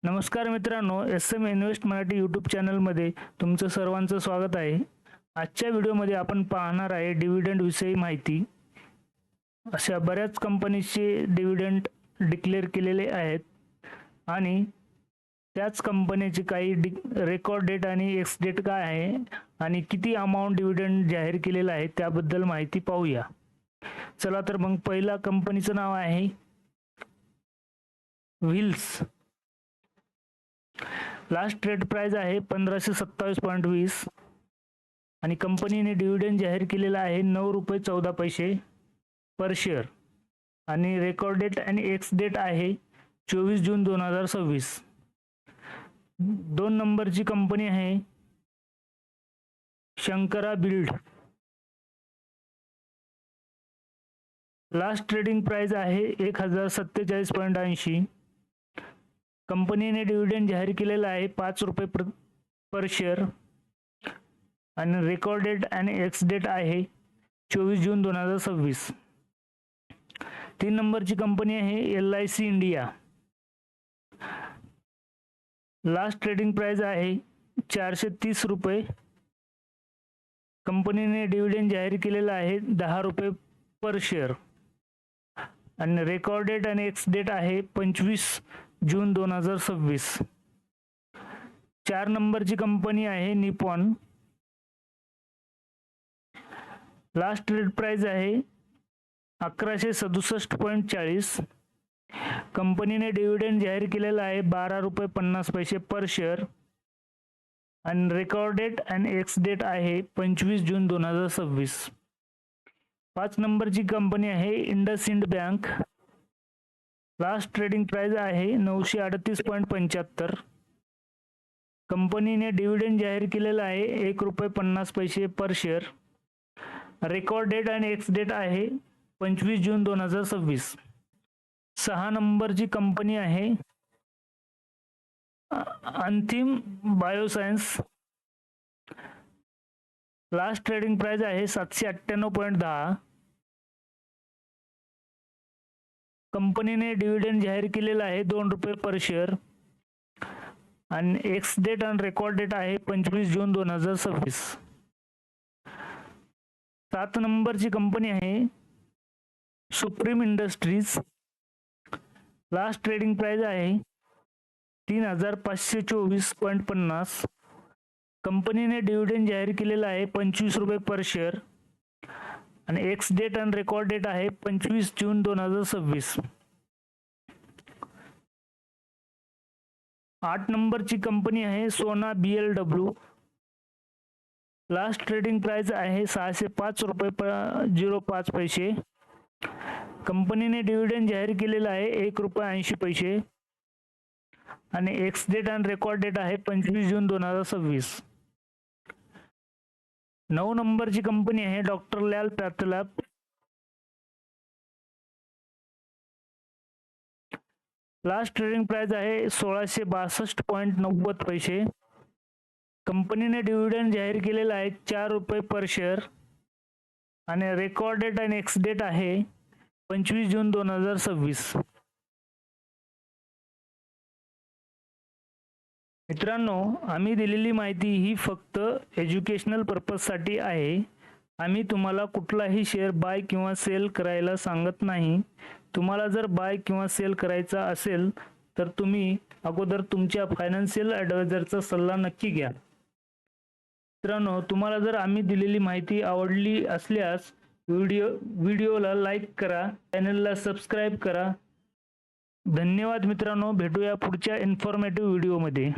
नमस्कार मित्रांनो, SM invest Marathi YouTube चॅनलमध्ये तुमचं सर्वांचं स्वागत आहे। आजच्या व्हिडिओमध्ये आपण पाहणार आहे डिव्हिडंड विषयी माहिती। अशा बऱ्याच कंपनीचे डिव्हिडंड डिक्लेअर केलेले आहेत आणि त्याच कंपनीची काही रेकॉर्ड डेट आणि एक्स डेट काय आहे आणि किती अमाउंट डिव्हिडंड जाहीर केलेला आहे त्याबद्दल माहिती पाहूया। चला तर मग पहिला कंपनीचं नाव आहे व्हील्स। लास्ट ट्रेड प्राइस आहे 1527.20 आणि कंपनीने डिव्हिडंड जाहीर केलेला आहे 9 रुपये 14 पैसे पर शेअर आणि रेकॉर्ड डेट आणि एक्स डेट आहे 24 जून 2026। 2 नंबरची कंपनी आहे Shankara build. Last trading price आहे 1047.80। कंपनीने डिव्हिडंड जाहीर केलेला आहे 5 रुपये पर शेअर आणि रेकॉर्ड डेट आणि एक्स डेट आहे 24 जून 2026। 3 नंबरची कंपनी आहे LIC India. Last trading price आहे 430 रुपये। कंपनीने डिव्हिडंड जाहीर केलेला आहे 10 रुपये पर शेअर आणि रेकॉर्ड डेट आणि एक्स डेट आहे 25 जून 2026। 4 नंबरची कंपनी आहे निपॉन। लास्ट ट्रेड प्राइस आहे 1167.40। कंपनीने डिव्हिडंड जाहीर केलेला आहे 12 रुपये 50 पैसे पर शेअर आणि रेकॉर्ड डेट आणि एक्स डेट आहे 25 जून 2026। 5 नंबरची कंपनी आहे IndusInd bank. Last trading price आहे 938.75। कंपनीने डिव्हिडंड जाहीर केलेला आहे 1 रुपये 50 पैसे पर शेअर। रेकॉर्ड डेट आणि एक्स डेट आहे 25 जून 2026। 6 नंबरची कंपनी आहे अंतिम बायोसायन्स। लास्ट ट्रेडिंग प्राइस आहे 798.10। कंपनीने डिव्हिडंड जाहीर केलेला आहे 2 रुपये पर शेअर आणि एक्स डेट आणि रेकॉर्ड डेट आहे 25 जून 2026। 7 नंबरची कंपनी आहे supreme industries. Last trading price आहे 3524.50। कंपनीने डिव्हिडंड जाहीर केलेला आहे 25 रुपये पर शेअर आणि एक्स डेट आणि रेकॉर्ड डेट आहे 25 जून 2026। 8 नंबरची कंपनी आहे सोना BLW। लास्ट ट्रेडिंग प्राइस आहे 605 रुपये 05 पैसे। कंपनीने डिव्हिडंड जाहीर केलेला आहे 1 रुपये 80 पैसे आणि एक्स डेट आणि रेकॉर्ड डेट आहे 25 जून 2026। 9 नंबरची कंपनी आहे डॉक्टर लाल पॅथलॅब। लास्ट ट्रेडिंग प्राइस आहे 1662.90 पैसे। कंपनीने डिव्हिडंड जाहीर केलेला आहे 4 रुपये पर शेअर आणि रेकॉर्ड डेट आणि एक्स डेट आहे 25 जून 2026। मित्रांनो, आम्ही दिलेली माहिती ही फक्त एज्युकेशनल पर्पजसाठी आहे। आम्ही तुम्हाला कुठलाही शेअर बाय किंवा सेल करायला सांगत नाही। तुम्हाला जर बाय किंवा सेल करायचा असेल तर तुम्ही अगोदर तुमच्या फायनान्शियल ॲडवायझरचा सल्ला नक्की घ्या। मित्रांनो, तुम्हाला जर आम्ही दिलेली माहिती आवडली असल्यास व्हिडिओला लाईक करा, चॅनलला सबस्क्राईब करा। धन्यवाद मित्रांनो, भेटूया पुढच्या इन्फॉर्मेटिव्ह व्हिडिओमध्ये।